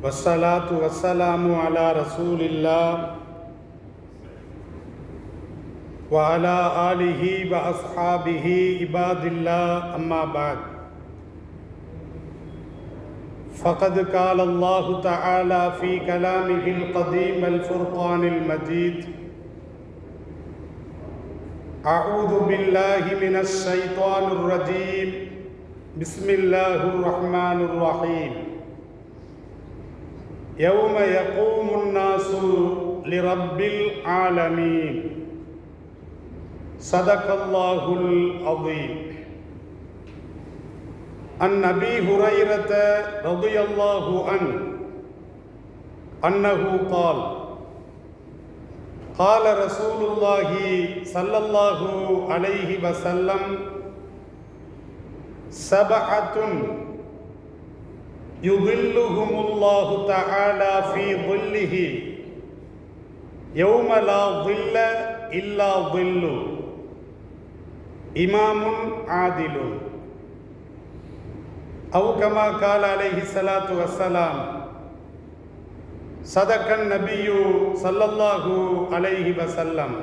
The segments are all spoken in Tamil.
वस्सलातु वस्सलामु अला रसूलिल्लाह व अला आलिहि व अस्हाबिहि इबादिल्लाह अम्मा बाद फ़क़द क़ाल अल्लाहु तआला फ़ी कलामिहिल क़दीम अल फ़ुरक़ानिल मजीद अऊज़ु बिल्लाहि मिनश शैतानिर रजीम बिस्मिल्लाहिर रहमानिर रहीम यौम यक़ूमुन नासु लिरब्बिल आलमीन सदक़ल्लाहुल अज़ीम। अन नबी हुरैरत रज़ियल्लाहु अन्हु क़ाल क़ाल रसूलुल्लाहि सल्लल्लाहु अलैहि वसल्लम सबअतुन युज़िल्लुहुमुल्लाहु तआला फ़ी ज़िल्लिहि यौम ला ज़िल्ल इल्ला ज़िल्लु इमामुन आदिलुन औ कमा क़ाल अलैहिस्सलातु वस्सलाम सदक़न नबिय्यु ஸல்லல்லாஹு அலைஹி வஸல்லம்।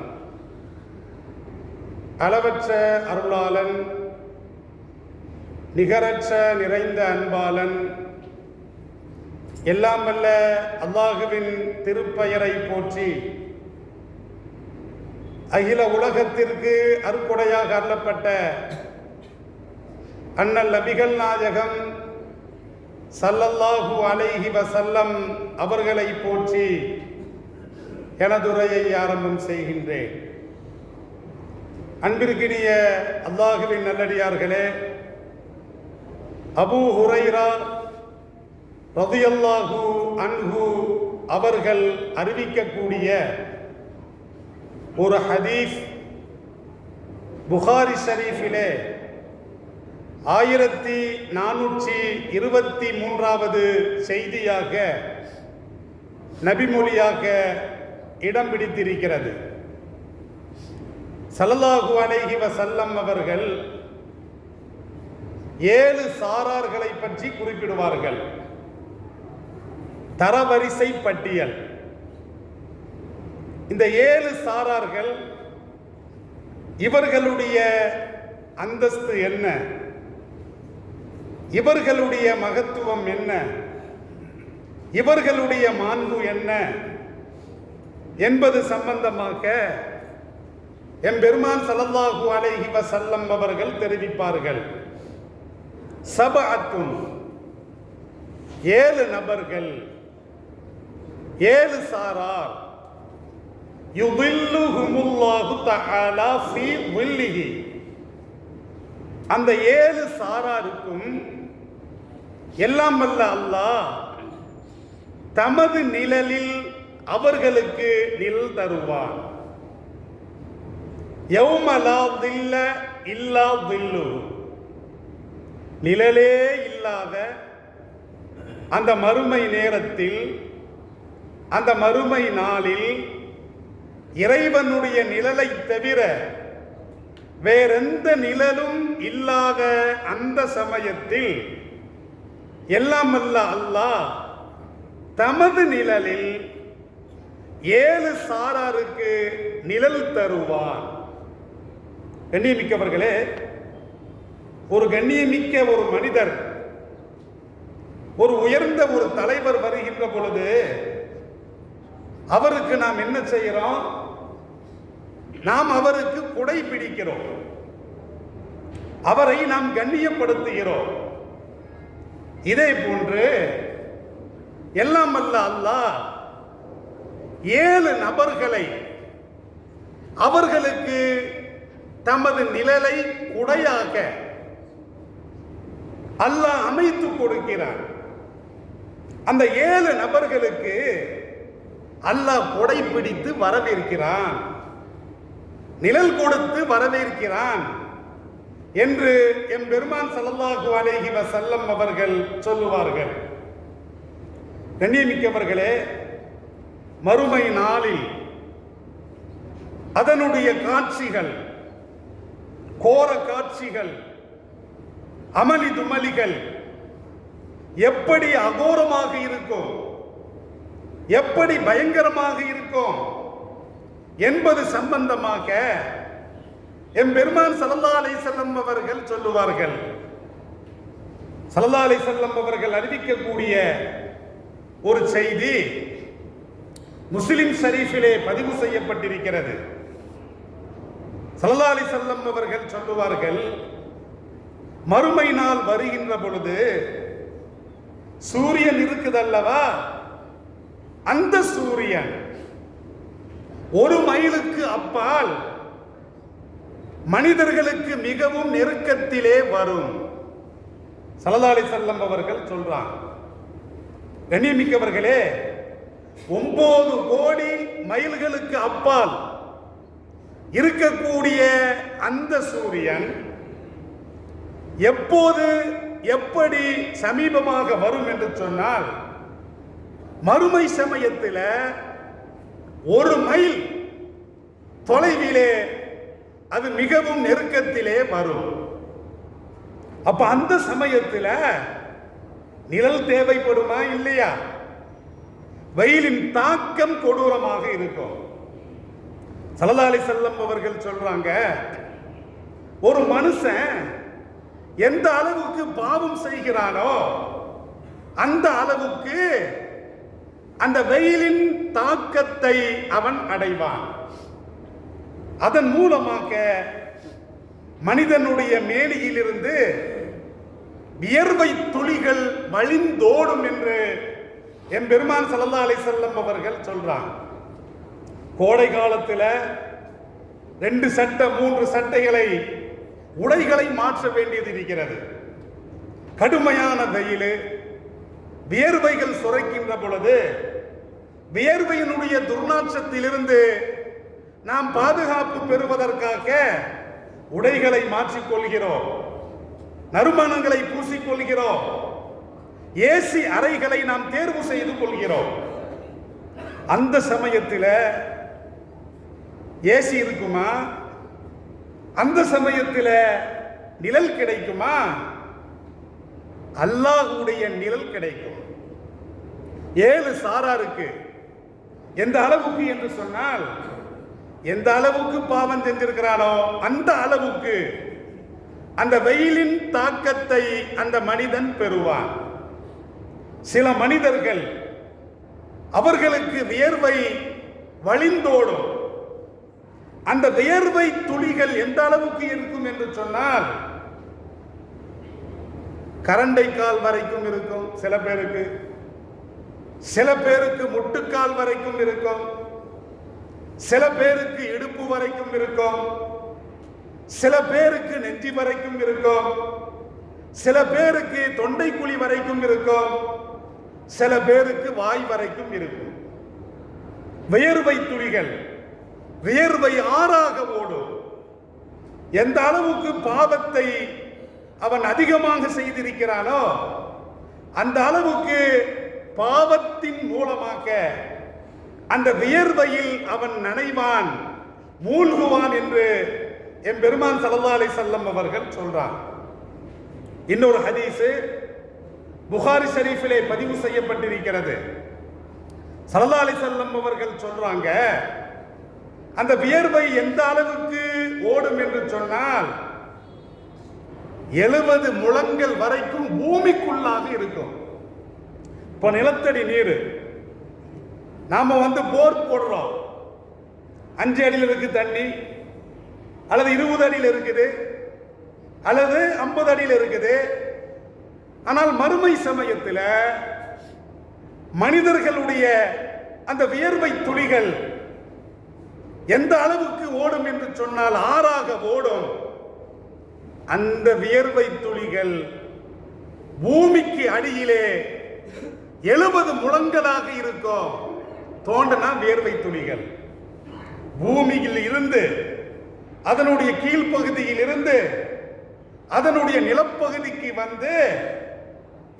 அளவற்ற அருளாளன் நிகரற்ற நிறைந்த அன்பாளன் எல்லாம் வல்ல அல்லாஹுவின் திருப்பெயரை போற்றி அகில உலகத்திற்கு அருட்கொடையாக அருளப்பட்ட அண்ணல் நபிகள் நாயகம் ஸல்லல்லாஹு அலைஹி வஸல்லம் அவர்களை போற்றி எனதுரையை ஆரம்பம் செய்கின்றேன். அன்பிற்கினிய அல்லாஹுவின் நல்லடியார்களே, அபூ ஹுரைரா ரலியல்லாஹு அன்ஹு அவர்கள் அறிவிக்கக்கூடிய ஒரு ஹதீஸ் புகாரி ஷரீஃபிலே 1423வது செய்தியாக நபிமொழியாக இடம் பிடித்திருக்கிறது. ஸல்லல்லாஹு அலைஹி வஸல்லம் அவர்கள் 7 சாரார்களை பற்றி குறிப்பிடுவார்கள். தரவரிசை பட்டியல். இந்த 7 சாரார்கள், இவர்களுடைய அந்தஸ்து என்ன, இவர்களுடைய மகத்துவம் என்ன, இவர்களுடைய மாண்பு என்ன என்பது சம்பந்தமாக எம்பெருமான் ஸல்லல்லாஹு அலைஹி வஸல்லம் அவர்கள் தெரிவிப்பார்கள். சபஅத்துன் 7 நபர்கள், 7 சாரார், யுதில்லுஹுமுல்லாஹு தஆலா ஃபீ ظில்லிஹி. அந்த 7 சாராருக்கும் எல்லாம் வல்ல அல்லாஹ் தமது நிழலில் அவர்களுக்கு நிழல் தருவான். யௌம லா ظில்ல இல்லா ظில்லு. நிழலே இல்லாத அந்த மறுமை நேரத்தில், அந்த மறுமை நாளில் இறைவனுடைய நிழலை தவிர வேறெந்த நிழலும் இல்லாத அந்த சமயத்தில் எல்லாம் வல்ல அல்லாஹ் தமது நிழலில் 7 சாராருக்கு நிழல் தருவான். கண்ணியமிக்கவர்களே, ஒரு கண்ணியமிக்க ஒரு மனிதர், ஒரு உயர்ந்த ஒரு தலைவர் வருகின்ற பொழுது அவருக்கு நாம் என்ன செய்கிறோம்? நாம் அவருக்கு குடை பிடிக்கிறோம், அவரை நாம் கண்ணியப்படுத்துகிறோம். இதே போன்று எல்லாம் வல்ல அல்லாஹ் 7 நபர்களை அவர்களுக்கு தமது நிழலை குடையாக அல்லாஹ் அமைத்து கொடுக்கிறார். அந்த 7 நபர்களுக்கு அல்லாஹ் கொடை பிடித்து வரவேற்கிறான், நிழல் கொடுத்து வரவேற்கிறான் என்று எம்பெருமான் ஸல்லல்லாஹு அலைஹி வஸல்லம் அவர்கள் சொல்லுவார்கள். கண்ணியமிக்கவர்களே, மறுமை நாளில் அதனுடைய காட்சிகள், கோர காட்சிகள் அமளி துமளிகள் எப்படி அகோரமாக இருக்கும், எப்படி பயங்கரமாக இருக்கும் என்பது சம்பந்தமாக எம்பெருமான் ஸல்லல்லாஹு அலைஹி வஸல்லம் அவர்கள் சொல்லுவார்கள். ஸல்லல்லாஹு அலைஹி வஸல்லம் அவர்கள் அறிவிக்கக்கூடிய ஒரு செய்தி முஸ்லிம் ஷரீஃபிலே பதிவு செய்யப்பட்டிருக்கிறது. ஸல்லல்லாஹு அலைஹி வஸல்லம் அவர்கள் சொல்லுவார்கள், மறுமை நாள் வருகின்ற பொழுது சூரியன் இருக்குதல்லவா, அந்த சூரியன் ஒரு மைலுக்கு அப்பால் மனிதர்களுக்கு மிகவும் நெருக்கத்திலே வரும். ஸல்லல்லாஹு அலைஹி வஸல்லம் அவர்கள் சொல்றாங்க. கண்ணியமிக்கவர்களே, 9 கோடி மைல்களுக்கு அப்பால் இருக்கக்கூடிய அந்த சூரியன் எப்போது எப்படி சமீபமாக வரும் என்று சொன்னால், மறுமை சமயத்தில் 1 மைல் தொலைவிலே அது மிகவும் நெருக்கத்திலே வரும். அப்ப அந்த சமயத்தில் நிழல் தேவைப்படுமா இல்லையா? வெயிலின் தாக்கம் கொடூரமாக இருக்கும். ஸல்லல்லாஹு அலைஹி வஸல்லம் அவர்கள் சொல்றாங்க, ஒரு மனுஷன் எந்த அளவுக்கு பாவம் செய்கிறானோ அந்த அளவுக்கு அந்த வெயிலின் தாக்கத்தை அவன் அடைவான். அதன் மூலமாக மனிதனுடைய மேனியிலிருந்து வியர்வை துளிகள் வழிந்தோடும் என்று எம்பெருமான் ஸல்லல்லாஹு அலைஹி வஸல்லம் அவர்கள் சொல்றாங்க. கோடை காலத்தில் 2 சட்டை 3 சட்டைகளை உடைகளை மாற்ற வேண்டியது இருக்கிறது. கடுமையான வெயில், வியர்வைகள் சுரைக்கின்ற பொழுது வியர்வையினுடைய துர்நாற்றத்திலிருந்து நாம் பாதுகாப்பு பெறுவதற்காக உடைகளை மாற்றிக்கொள்கிறோம், நறுமணங்களை பூசிக்கொள்கிறோம், ஏசி அறைகளை நாம் தேர்வு செய்து கொள்கிறோம். அந்த சமயத்தில் ஏசி இருக்குமா? அந்த சமயத்தில் நிழல் கிடைக்குமா? அல்லாஹ்வுடைய நிழல் கிடைக்கும். 7 சாராருக்கு எந்த அளவுக்கு என்று சொன்னால், எந்த அளவுக்கு பாவம் செஞ்சிருக்கிறானோ அந்த அளவுக்கு அந்த வெயிலின் தாக்கத்தை அந்த மனிதன் பெறுவான். சில மனிதர்கள் அவர்களுக்கு வியர்வை வழிந்தோடும். அந்த வியர்வை துளிகள் எந்த அளவுக்கு இருக்கும் என்று சொன்னால், கரண்டை கால் வரைக்கும் இருக்கும் சில பேருக்கு, சில பேருக்கு முட்டுக்கால் வரைக்கும் இருக்கும், சில பேருக்கு இடுப்பு வரைக்கும் இருக்கும், சில பேருக்கு நெஞ்சி வரைக்கும் இருக்கும், சில பேருக்கு தொண்டைக்குழி வரைக்கும் இருக்கும், சில பேருக்கு வாய் வரைக்கும் இருக்கும். வியர்வை துளிகள் வியர்வை ஆறாக ஓடும். எந்த அளவுக்கு பாவத்தை அவன் அதிகமாக செய்திருக்கிறானோ அந்த அளவுக்கு பாவத்தின் மூலமாக அந்த வியர்வையில் அவன் நனைவான், மூழ்குவான் என்று எம்பெருமான் ஸல்லல்லாஹு அலைஹி வஸல்லம் அவர்கள் சொல்றார். இன்னொரு ஹதீஸ் புகாரி ஷரீஃபிலே பதிவு செய்யப்பட்டிருக்கிறது. ஸல்லல்லாஹு அலைஹி வஸல்லம் அவர்கள் சொல்றாங்க, அந்த வியர்வை எந்த அளவுக்கு ஓடும் என்று சொன்னால் 70 முழங்கள் வரைக்கும் பூமிக்குள்ளாக இருக்கும். இப்ப நிலத்தடி நீர் நாம போர் போடுறோம், 5 அடியில் இருக்கு தண்ணி, அல்லது 20 அடியில் இருக்குது, அல்லது 50 அடியில் இருக்குது. ஆனால் மறுமை சமயத்தில் மனிதர்களுடைய அந்த வியர்வை துளிகள் எந்த அளவுக்கு ஓடும் என்று சொன்னால் ஆறாக ஓடும். அந்த வியர்வை துளிகள் பூமிக்கு அடியிலே 70 முழங்களாக இருக்கும். தோண்டனா வியர்வை துளிகள் பூமியில் இருந்து, அதனுடைய கீழ்ப்பகுதியில் இருந்து அதனுடைய நிலப்பகுதிக்கு வந்து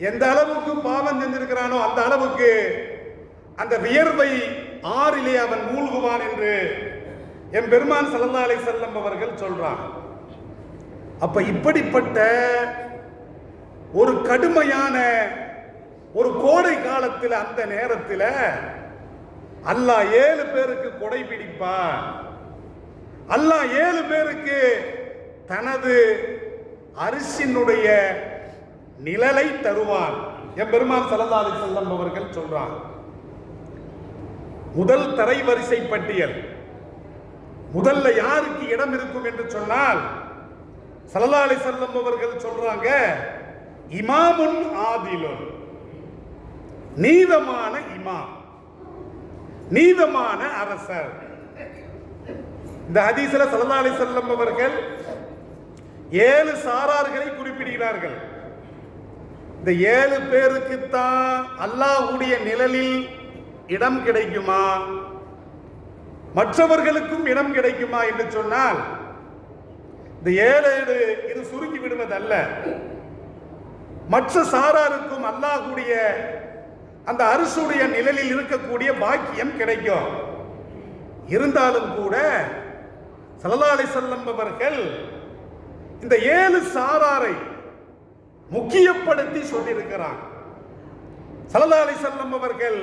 எந்த அளவுக்கு பாவம் செஞ்சிருக்கிறானோ அந்த அளவுக்கு அந்த வியர்வை ஆறிலே அவன் மூழ்குவான் என்று எம்பெருமான் ஸல்லல்லாஹு அலைஹி வஸல்லம் அவர்கள் சொல்றான். அப்ப இப்படிப்பட்ட ஒரு கடுமையான ஒரு கோடை காலத்தில் அந்த நேரத்தில் அல்லாஹ் 7 பேருக்கு கொடை பிடிப்பான். அல்லாஹ் 7 பேருக்கு தனது அரிசினுடைய நிழலை தருவான். எம்பெருமான் ஸல்லல்லாஹு அலைஹி வஸல்லம் அவர்கள் சொல்றாங்க. முதல் தரைவரிசை பட்டியல், முதல்ல யாருக்கு இடம் இருக்கும் என்று சொன்னால் ஸல்லல்லாஹு அலைஹி வஸல்லம் அவர்கள் சொல்றாங்க, இமாமுன் ஆதிலுன், நீதமான இமாம், நீதமான அரசர். இந்த ஹதீஸ்ல ஸல்லல்லாஹு அலைஹி வஸல்லம் அவர்கள் 7 சாரார்களை குறிப்பிடுகிறார்கள். இந்த 7 பேருக்கு தான் அல்லாஹ்வுடைய நிழலில் இடம் கிடைக்குமா, மற்றவர்களுக்கும் இடம் கிடைக்குமா என்று சொன்னால் இந்த 7 இது சுருங்கி விடுவதல்ல. மற்ற சாராருக்கும் அல்லாஹ்வுடைய அந்த அரசுடைய நிழலில் இருக்கக்கூடிய பாக்கியம் கிடைக்கும். இருந்தாலும் கூட ஸல்லல்லாஹு அலைஹி வஸல்லம் அவர்கள் இந்த 7 சாராரை முக்கியப்படுத்தி சொல்லியிருக்கிறார். ஸல்லல்லாஹு அலைஹி வஸல்லம் அவர்கள்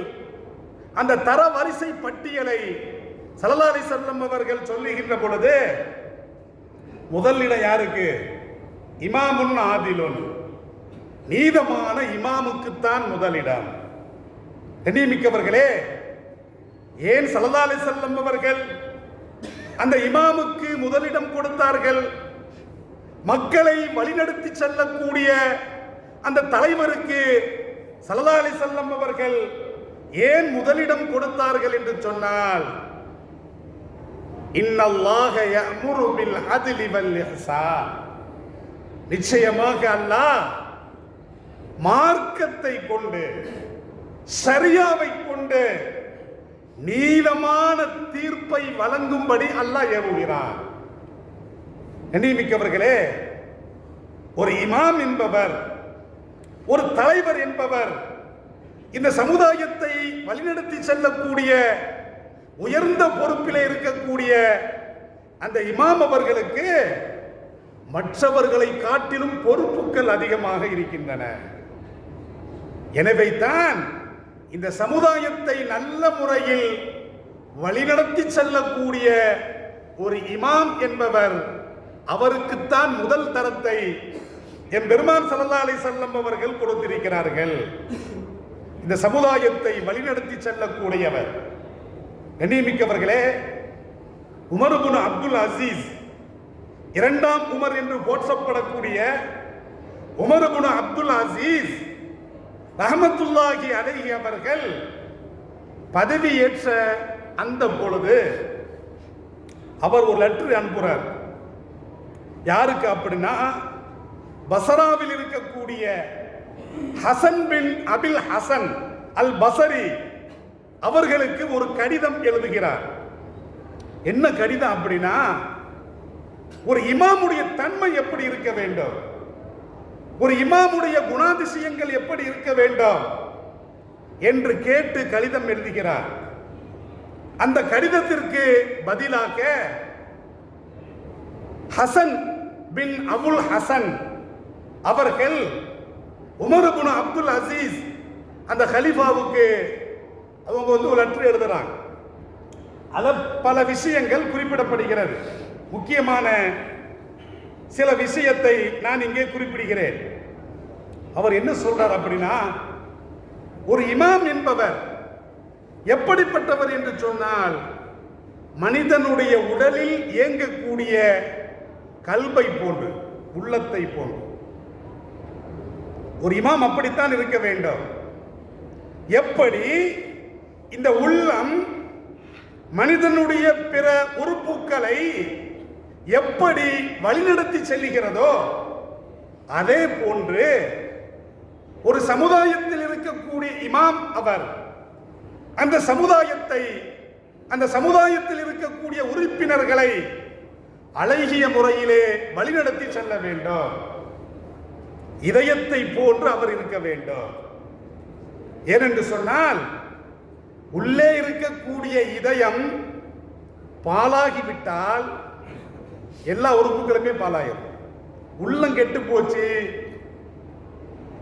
அந்த தரவரிசை பட்டியலை ஸல்லல்லாஹு அலைஹி வஸல்லம் அவர்கள் சொல்லுகின்ற பொழுது முதலிடம் யாருக்கு? இமாமுன் ஆதிலுன், நீதமான இமாமுக்குத்தான் முதலிடம். கண்ணியமிக்கவர்களே, ஏன் ஸல்லல்லாஹு அலைஹி வஸல்லம் அவர்கள் அந்த இமாமுக்கு முதலிடம் கொடுத்தார்கள்? மக்களை வழிநடத்தி செல்லக்கூடிய அந்த தலைவருக்கு ஸல்லல்லாஹு அலைஹி வஸல்லம் அவர்கள் ஏன் முதலிடம் கொடுத்தார்கள் என்று சொன்னால், இன்னல்லாஹ யஅமுரு பில் அத்லி வல் இஹ்சான், நிச்சயமாக அல்லாஹ் மார்க்கத்தை கொண்டு, ஷரியாவை கொண்டு நீதமான தீர்ப்பை வழங்கும்படி அல்லாஹ் ஏவுகிறார். கண்ணியமிக்கவர்களே, ஒரு இமாம் என்பவர், ஒரு தலைவர் என்பவர் இந்த சமுதாயத்தை வழிநடத்தி செல்லக்கூடிய உயர்ந்த பொறுப்பிலே இருக்கக்கூடிய அந்த இமாம் அவர்களுக்கு மற்றவர்களை காட்டிலும் பொறுப்புகள் அதிகமாக இருக்கின்றன. எனவே தான் இந்த சமுதாயத்தை நல்ல முறையில் வழிநடத்தி செல்லக்கூடிய ஒரு இமாம் என்பவர், அவருக்குத்தான் முதல் தரத்தை எம்பெருமான் ஸல்லல்லாஹு அலைஹி வஸல்லம் அவர்கள் கொடுத்திருக்கிறார்கள். இந்த சமுதாயத்தை வழிநடத்தி செல்லக்கூடியவர். கண்ணியமிக்கவர்களே, உமர் இப்னு அப்துல் அசீஸ், 2ஆம் உமர் என்று போற்றப்படக்கூடிய உமர் இப்னு அப்துல் அசீஸ் ரஹ்மத்துல்லாஹி அலைஹி அவர்கள் பதவி ஏற்ற அந்த பொழுது அவர் ஒரு லெட்டர் அனுப்புறார். யாருக்கு அப்படின்னா, பஸ்ராவில் இருக்கக்கூடிய ஹசன் பின் அபில் ஹசன் அல் பஸரி அவர்களுக்கு ஒரு கடிதம் எழுதுகிறார். என்ன கடிதம் அப்படின்னா, ஒரு இமாமுடைய தன்மை எப்படி இருக்க வேண்டும், ஒரு இமாமுடைய குணாதிசயங்கள் எப்படி இருக்க வேண்டும் என்று கேட்டு கடிதம் எழுதுகிறார். அந்த கடிதத்திற்கு பதிலாக ஹசன் பின் அபுல் ஹசன் அவர்கள் உமர் இப்னு அப்துல் அசீஸ் அந்த கலீஃபாவுக்கு அவங்க ஒரு லெட்டர் எழுதுறாங்க. அதில் பல விஷயங்கள் குறிப்பிடப்படுகிறது. முக்கியமான சில விஷயத்தை நான் இங்கே குறிப்பிடுகிறேன். அவர் என்ன சொல்றார் அப்படின்னா, ஒரு இமாம் என்பவர் எப்படிப்பட்டவர் என்று சொன்னால், மனிதனுடைய உடலில் இயங்கக்கூடிய கல்பை போன்று, உள்ளத்தை போன்று ஒரு இமாம் அப்படித்தான் இருக்க வேண்டும். எப்படி இந்த உள்ளம் மனிதனுடைய பிற உறுப்புகளை எப்படி வழிநடத்தி செல்லுகிறதோ அதே போன்று ஒரு சமுதாயத்தில் இருக்கக்கூடிய இமாம் அவர் அந்த சமுதாயத்தில் இருக்கக்கூடிய உறுப்பினர்களை அழகிய முறையிலே வழிநடத்தி செல்ல வேண்டும். இதயத்தை போன்று அவர் இருக்க வேண்டும். ஏனென்று சொன்னால், உள்ளே இருக்கக்கூடிய இதயம் பாலாகிவிட்டால் எல்லா உறுப்புகளுமே பாலாயிரும். உள்ளம் கெட்டு போச்சு,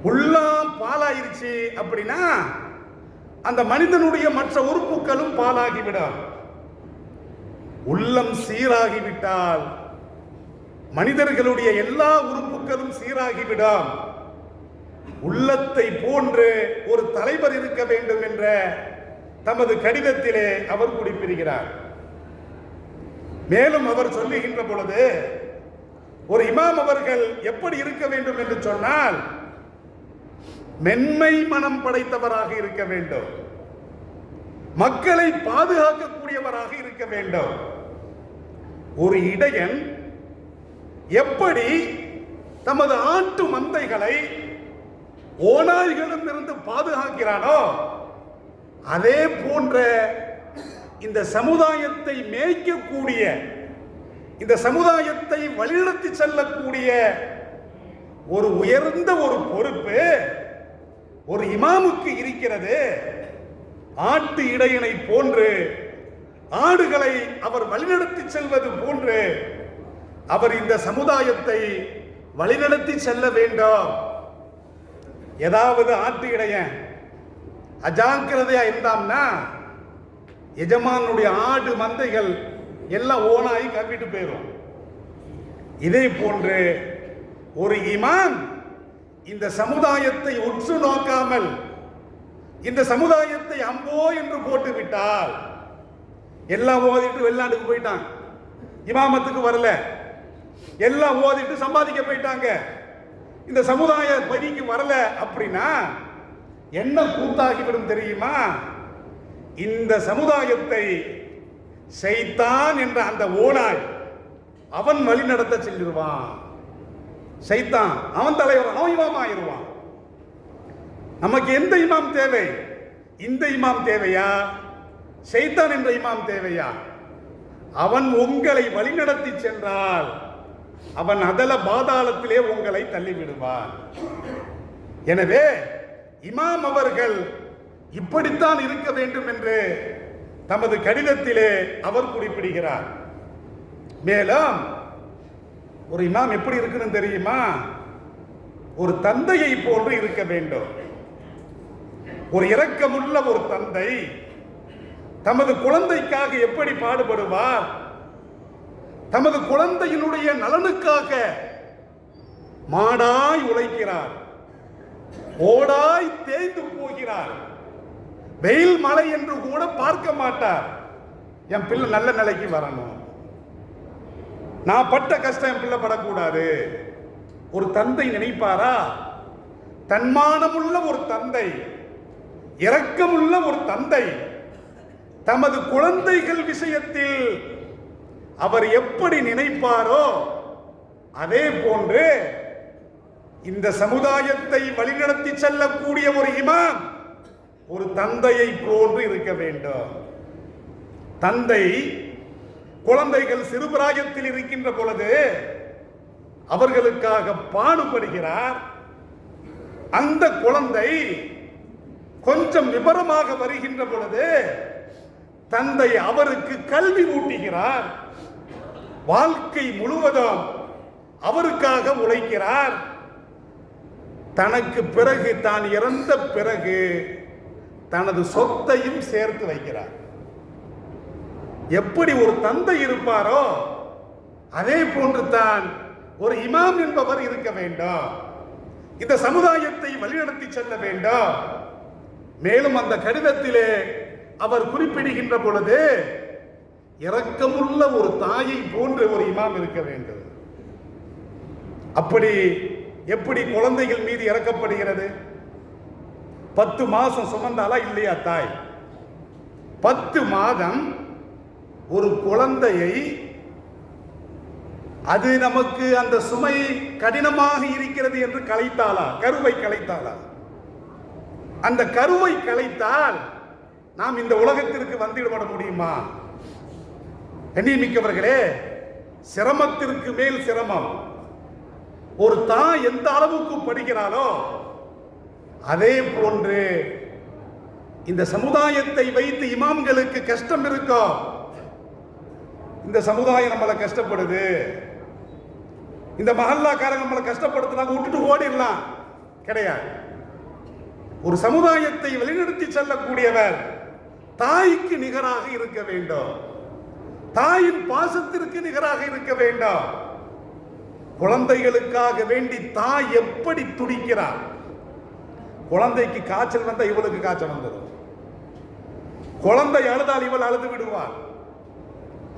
உள்ளம் பாலாயிருச்சு அப்படின்னா அந்த மனிதனுடைய மற்ற உறுப்புகளும் பாலாகிவிடும். உள்ளம் சீராகிவிட்டால் மனிதர்களுடைய எல்லா உறுப்புகளும் சீராகிவிடும். உள்ளத்தை போன்று ஒரு தலைவர் இருக்க வேண்டும் என்ற தமது கடிதத்திலே அவர் குறிப்பிடுகிறார். மேலும் அவர் சொல்லுகின்ற பொழுது, ஒரு இமாம் அவர்கள் எப்படி இருக்க வேண்டும் என்று சொன்னால், மென்மை மனம் படைத்தவராக இருக்க வேண்டும், மக்களை பாதுகாக்கக்கூடியவராக இருக்க வேண்டும். ஒரு இடையன் எப்படி தமது ஆட்டு மந்தைகளை ஓநாய்களிடம் இருந்து பாதுகாக்கிறானோ, அதே போன்ற இந்த சமுதாயத்தை மேய்க்கக்கூடிய, இந்த சமுதாயத்தை வழிநடத்தி செல்லக்கூடிய ஒரு உயர்ந்த ஒரு பொறுப்பு ஒரு இமாமுக்கு இருக்கிறது. ஆட்டு இடையனை போன்று ஆடுகளை அவர் வழிநடத்தி செல்வது போன்று அவர் இந்த சமுதாயத்தை வழிநடத்தி செல்ல வேண்டும். ஏதாவது ஆட்டு இடையன் அஜாக்கிரதையா இருந்தாம்னா எஜமானுடைய ஆடு மந்தைகள் எல்லாம் ஓனாய் கவ்விட்டு போயிடும். இதே போன்று ஒரு இமாம் இந்த சமுதாயத்தை உற்று நோக்காமல் இந்த சமுதாயத்தை அம்போ என்று போட்டு விட்டால், எல்லாம் ஓதிட்டு வெளிநாட்டுக்கு போயிட்டாங்க, இமாமத்துக்கு வரல, எல்லாம் ஓதிட்டு சம்பாதிக்க போயிட்டாங்க, இந்த சமுதாய பணிக்கு வரல அப்படின்னா என்ன கூத்தாகிவிடும் தெரியுமா? இந்த சமுதாயத்தை ஷைத்தான் என்ற அந்த ஓனாய் அவன் வழி நடத்த செல்லிடுவான். ஷைத்தான் அவன் தலைவர், அவன் இமாம் ஆயிடுவான். நமக்கு எந்த இமாம் தேவை? இந்த இமாம் தேவையா, ஷைத்தான் என்ற இமாம் தேவையா? அவன் உங்களை வழிநடத்தி சென்றால் அவன் அதல பாதாளத்திலே உங்களை தள்ளிவிடுவான். எனவே இமாம் அவர்கள் இப்படித்தான் இருக்க வேண்டும் என்று தமது கடிதத்திலே அவர் குறிப்பிடுகிறார். மேலும் ஒரு இமாம் எப்படி இருக்கணும் தெரியுமா? ஒரு தந்தையை போன்று இருக்க வேண்டும். ஒரு இரக்கமுள்ள ஒரு தந்தை தமது குழந்தைக்காக எப்படி பாடுபடுவார், தமது குழந்தையினுடைய நலனுக்காக மாடாய் உழைக்கிறார், ஓடாய் தேய்ந்து போகிறார், வெயில் மழை என்று கூட பார்க்க மாட்டார். என் பிள்ளை நல்ல நிலைக்கு வரணும், நான் பட்ட கஷ்டம் என் பிள்ளை படக்கூடாது. ஒரு தந்தை நினைப்பாரா? தன்மானமுள்ள ஒரு தந்தை, இரக்கமுள்ள ஒரு தந்தை தமது குழந்தைகள் விஷயத்தில் அவர் எப்படி நினைப்பாரோ அதே போன்று இந்த சமுதாயத்தை வழிநடத்தி செல்லக்கூடிய ஒரு இமாம் ஒரு தந்தையை போன்று இருக்க வேண்டும். தந்தை குழந்தைகள் சிறுபிராயத்தில் இருக்கின்ற பொழுது அவர்களுக்காக பாடுபடுகிறார். அந்த குழந்தை கொஞ்சம் விபரமாக வருகின்ற பொழுது தந்தை அவருக்கு கல்வி ஊட்டுகிறார். வாழ்க்கை முழுவதும் அவருக்காக உழைக்கிறார். தனக்கு பிறகு, தான் இறந்த பிறகு தனது சொத்தையும் சேர்த்து வைக்கிறார். எப்படி ஒரு தந்தை இருப்பாரோ அதே போன்று தான் ஒரு இமாம் என்பவர் இருக்க வேண்டும். இந்த சமுதாயத்தை வழிநடத்தி செல்ல வேண்டும். மேலும் அந்த கடிதத்திலே அவர் குறிப்பிடுகின்ற பொழுது இரக்கமுள்ள ஒரு தாயை போன்று ஒரு இமாம் இருக்க வேண்டும். அப்படி எப்படி குழந்தைகள் மீது இறக்கப்படுகிறது? 10 மாசம் சுமந்தாலா இல்லையா தாய்? 10 மாதம் ஒரு குழந்தையை, அது நமக்கு அந்த சுமை கடினமாக இருக்கிறது என்று கலைத்தாளா? கருவை கலைத்தாளா? அந்த கருவை கலைத்தால் நாம் இந்த உலகத்திற்கு வந்துவிட முடியுமா? கண்ணியமிக்கவர்களே, சிரமத்திற்கு மேல் சிரமம். ஒரு தாய் எந்த அளவுக்கு படுகிறாளோ அதே போன்று இந்த சமுதாயத்தை வைத்து இமாம்களுக்கு கஷ்டம் இருக்கும். இந்த சமுதாயம் நம்மளை கஷ்டப்படுது, இந்த மஹல்லாக்காரங்க நம்மளை கஷ்டப்படுத்தினாங்க, விட்டுட்டு ஓடிடலாம், கிடையாது. ஒரு சமுதாயத்தை வழிநடத்தி செல்லக்கூடியவர் தாய்க்கு நிகராக இருக்க வேண்டும், தாயின் பாசத்திற்கு நிகராக இருக்க வேண்டும். குழந்தைகளுக்காக வேண்டி தாய் எப்படி துடிக்கிறார். குழந்தைக்கு காய்ச்சல் வந்தா இவளுக்கு காய்ச்சல் வந்தது, குழந்தை அழுதால் இவள் அழுது விடுவார்.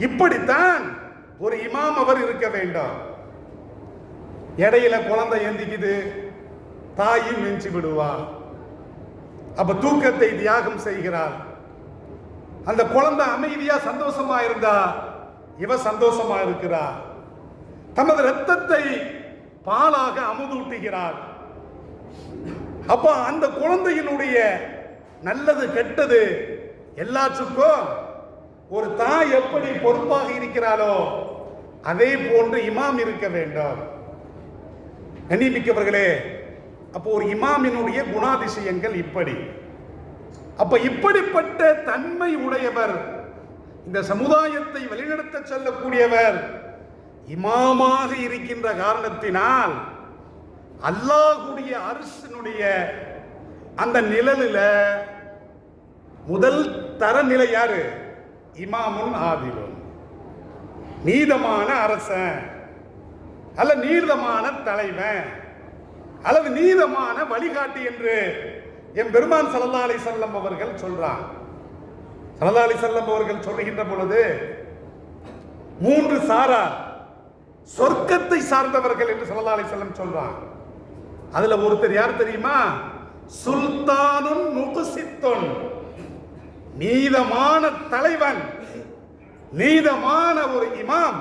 இப்படித்தான் ஒரு இமாம் அவர் இருக்க வேண்டும். இடையில குழந்தை எந்திக்குது, தாயும் நெஞ்சு விடுவார். அப்ப தூக்கத்தை தியாகம் செய்கிறார். அந்த குழந்தை அமைதியா சந்தோஷமா இருந்தா இவ சந்தோஷமா இருக்கிறார். தமது ரத்தத்தை பாலாக அமுதூட்டுகிறார். அப்ப அந்த குழந்தையினுடைய நல்லது கெட்டது எல்லாத்துக்கும் ஒரு தாய் எப்படி பொறுப்பாக இருக்கிறாளோ அதே போன்று இமாம் இருக்க வேண்டும். கண்ணியமிக்கவர்களே, அப்போ ஒரு இமாமினுடைய குணாதிசயங்கள் இப்படி. அப்ப இப்படிப்பட்ட தன்மை உடையவர், இந்த சமுதாயத்தை வழிநடத்த செல்லக்கூடியவர் இமாமாக இருக்கின்ற காரணத்தினால் அல்லாஹ்வுடைய அர்ஷினுடைய அந்த நிழலில் முதல் தரநிலை யாரு? இமாமுன் ஆதிலுன், நீதமான அரசன் அல்ல நீதமான தலைவன் அல்லது நீதமான வழிகாட்டி என்று என் பெருமான் ஸல்லல்லாஹு அலைஹி வஸல்லம் அவர்கள் சொல்றாங்க. ஸல்லல்லாஹு அலைஹி வஸல்லம் அவர்கள் சொல்லுகின்ற பொழுது 3 சாரார் சொர்க்கத்தை சார்ந்தவர்கள் என்று ஸல்லல்லாஹு அலைஹி வஸல்லம் சொல்றாங்க. அதுல ஒருத்தர் யார் தெரியுமா? சுல்தானுன் முக்ஸித்துன், நீதமான தலைவன், நீதமான ஒரு இமாம்,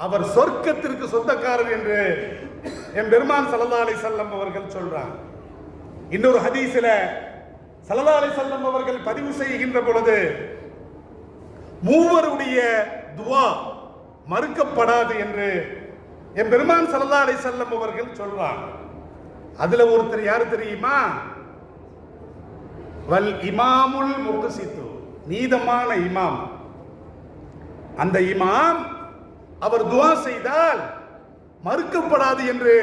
அவர் சொர்க்கத்திற்கு சொந்தக்காரர் என்று என் பெருமான் ஸல்லல்லாஹு அலைஹி வஸல்லம் அவர்கள் சொல்றாங்க. இன்னொரு ஹதீஸில் ஸல்லல்லாஹு அலைஹி வஸல்லம் அவர்கள் பதிவு செய்கின்ற பொழுது மூவருடைய துஆ மறுக்கப்படாது என்று என் பெருமான் ஸல்லல்லாஹு அலைஹி வஸல்லம் அவர்கள் சொல்றாங்க. அதுல ஒருத்தர் யாரு தெரியுமா? வல் இமாமுல் முக்ஸித்து, நீதமான இமாம். அந்த இமாம் அவர் துஆ செய்தால் மறுக்கப்படாது என்று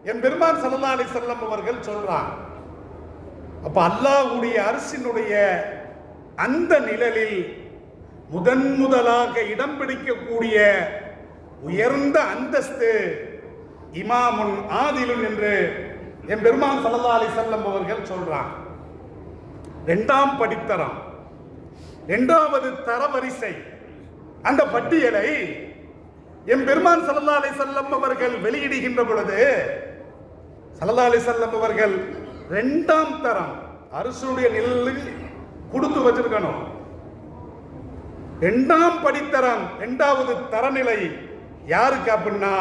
என் பெருமான் ஸல்லல்லாஹு அலைஹி வஸல்லம் அவர்கள் சொல்றாங்க. அப்ப அல்லாஹ்வுடைய அர்ஷினுடைய அந்த நிழலில் முதலாக இடம் பிடிக்கக்கூடிய உயர்ந்த அந்தஸ்து இமாமுன் ஆதிலுன் என்று என் பெருமான் ஸல்லல்லாஹு அலைஹி வஸல்லம் அவர்கள் சொல்றாங்க. 2ஆம் படித்தரம், 2வது தரவரிசை, அந்த பட்டியலை என் பெருமான் ஸல்லல்லாஹு அலைஹி வஸல்லம் அவர்கள் வெளியிடுகின்ற பொழுது ஸல்லல்லாஹு அலைஹி வஸல்லம் அவர்கள் 2ஆம் தரம் அரசுடைய நிழலில் கொடுத்து வச்சிருக்கணும். 2ஆம் படித்தரம், 2வது தரநிலை யாருக்கு அப்படின்னா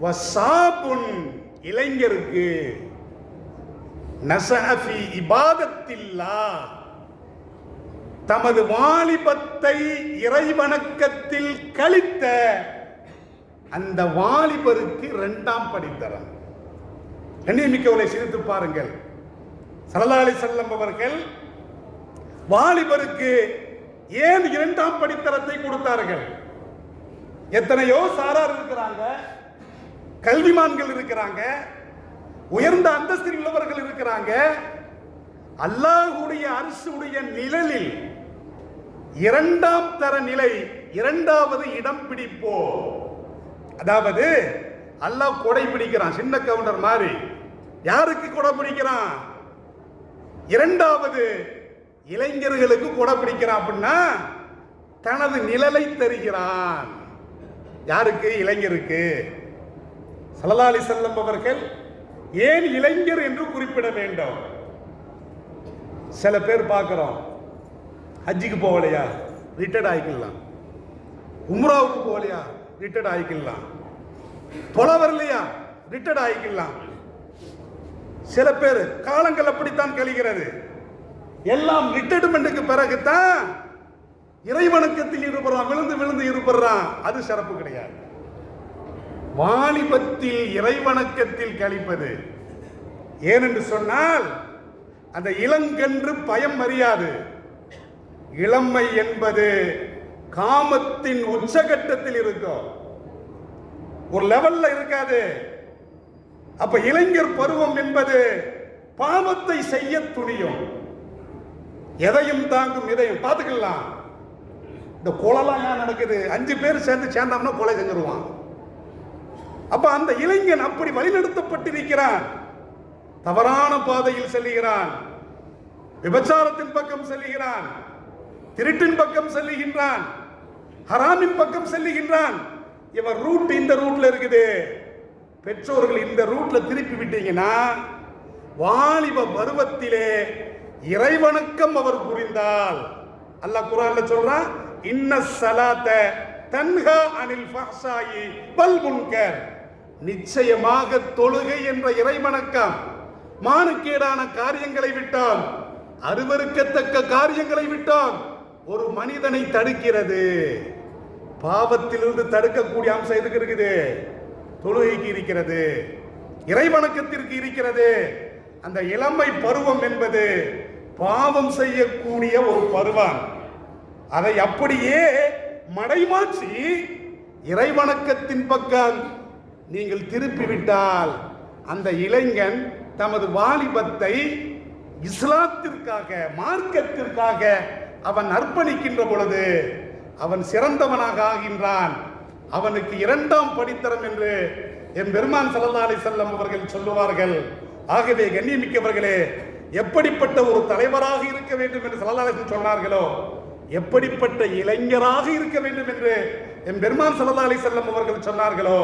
வஸாபுன், இளைஞருக்கு, நஸஅஃபி இபாதத்தில்லாஹ், தமது வாலிபத்தை இறைவணக்கத்தில் கழித்த அந்த வாலிபருக்கு 2ஆம் படித்தரம். கண்ணியமிக்கவர்களை சிரித்து பாருங்கள். ஸல்லல்லாஹு அலைஹி வஸல்லம் அவர்கள் வாலிபருக்கு ஏன் 2ஆம் படித்தரத்தை கொடுத்தார்கள்? எத்தனையோ சாரார் இருக்கிறாங்க, கல்விமான்கள் இருக்கிறாங்க, உயர்ந்த அந்தஸ்தில் உள்ளவர்கள் இருக்கிறாங்க. அல்லாஹ்வுடைய அர்ஷுடைய நிழலில் 2ஆம் தர நிலை, 2வது இடம் பிடிப்போ. அதாவது அல்லாஹ் கொடை பிடிக்கிறான், சின்ன கவுண்டர் மாதிரி. யாருக்கு கொடை பிடிக்கிறான்? 2வது இளைஞர்களுக்கு கொடை பிடிக்கிறான். அப்படின்னா தனது நிழலை தருகிறான். யாருக்கு? இளைஞருக்கு. ஸல்லல்லாஹு அலைஹி வஸல்லம் அவர்கள் ஏன் இளைஞர் என்று குறிப்பிட வேண்டும்? சில பேர் பார்க்கிறோம், ஹஜ்ஜிக்கு போகலையா, ரிட்டையர்ட் ஆகிக்கலாம். உம்ராவுக்கு போகலையா, ரிட்டையர்ட் ஆகிக்கலாம். தொலை வரலையா, ரிட்டையர்ட் ஆகிக்கலாம். சில பேர் காலங்கள் அப்படித்தான் கழிகிறது. எல்லாம் ரிட்டையர்மெண்ட்டுக்கு பிறகுதான் இறைவணக்கத்தில் ஈடுபடுறான், விழுந்து விழுந்து ஈடுபடுறான். அது சிறப்பு கிடையாது. வாலிபத்தில் இறைவணக்கத்தில் கழிப்பது ஏனென்று சொன்னால் அந்த இளங்கன்று பயம் அறியாது. இளமை என்பது காமத்தின் உச்சகட்டத்தில் இருக்கும், ஒரு லெவல்ல இருக்காது. அப்ப இளைஞர் பருவம் என்பது பாவத்தை செய்ய துணியும், எதையும் தாங்கும் இதயம். பார்த்துக்கலாம், இந்த கொலைலாம் ஏன் நடக்குது? 5 பேர் சேர்ந்தோம்னா கொலை செஞ்சிருவான். அப்ப அந்த இளைஞன் அப்படி வழிநடத்தப்பட்டிருக்கிறான், தவறான பாதையில் செல்லுகிறான், விபச்சாரத்தின் பக்கம் செல்லுகிறான், திருட்டின் பக்கம் செல்லுகின்றான், ஹராமின் பக்கம் செல்லுகின்றான். இவன் ரூட் இந்த ரூட்ல இருக்குது. பெற்றோர்கள் இந்த ரூட்ல திருப்பி விட்டீங்கன்னா வாலிப பருவத்திலே இறைவணக்கம் அவர் புரிந்தால், அல்லாஹ் குர்ஆன்ல சொல்றான், இன்ன ஸலாத்த தன்ஹா அனில் ஃபஹ்ஷாயி வல் முன்கர். நிச்சயமாக தொழுகை என்ற இறைவணக்கம் மானக்கேடான காரியங்களை விட்டால், அருவருக்கத்தக்க காரியங்களை விட்டால் ஒரு மனிதனை தடுக்கிறது. பாவத்திலிருந்து தடுக்கக்கூடிய அம்சம் எதுக்கு இருக்குது? தொழுகைக்கு இருக்கிறது, இறைவணக்கத்திற்கு இருக்கிறது. அந்த இளமை பருவம் என்பது பாவம் செய்யக்கூடிய ஒரு பருவம். அதை அப்படியே மடைமாற்றி இறைவணக்கத்தின் பக்கம் நீங்கள் திருப்பிவிட்டால் அந்த இளைஞன் தமது வாலிபத்தை இஸ்லாத்திற்காக, மார்க்கத்திற்காக அவன் அர்ப்பணிக்கின்ற பொழுது அவன் சிறந்தவனாக ஆகின்றான். அவனுக்கு 2ஆம் படித்தரம் என்று என் பெருமான் ஸல்லல்லாஹு அலைஹி வஸல்லம் அவர்கள் சொல்லுவார்கள். ஆகவே கண்ணியமிக்கவர்களே, எப்படிப்பட்ட ஒரு தலைவராக இருக்க வேண்டும் என்று ஸல்லல்லாஹு அலைஹி வஸல்லம் சொன்னார்களோ, எப்படிப்பட்ட இளைஞராக இருக்க வேண்டும் என்று என் பெருமான் ஸல்லல்லாஹு அலைஹி வஸல்லம் அவர்கள் சொன்னார்களோ,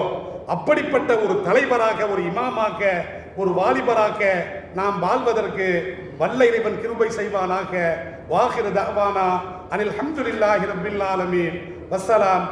அப்படிப்பட்ட ஒரு தலைவராக, ஒரு இமாமாக, ஒரு வாலிபராக நாம் வாழ்வதற்கு வல்ல இறைவன் கிருபை செய்வானாக. வாஹிரு தஅவானா அனில் ஹம்துலில்லாஹி ரப்பில் ஆலமீன். வஸ்ஸலாம்.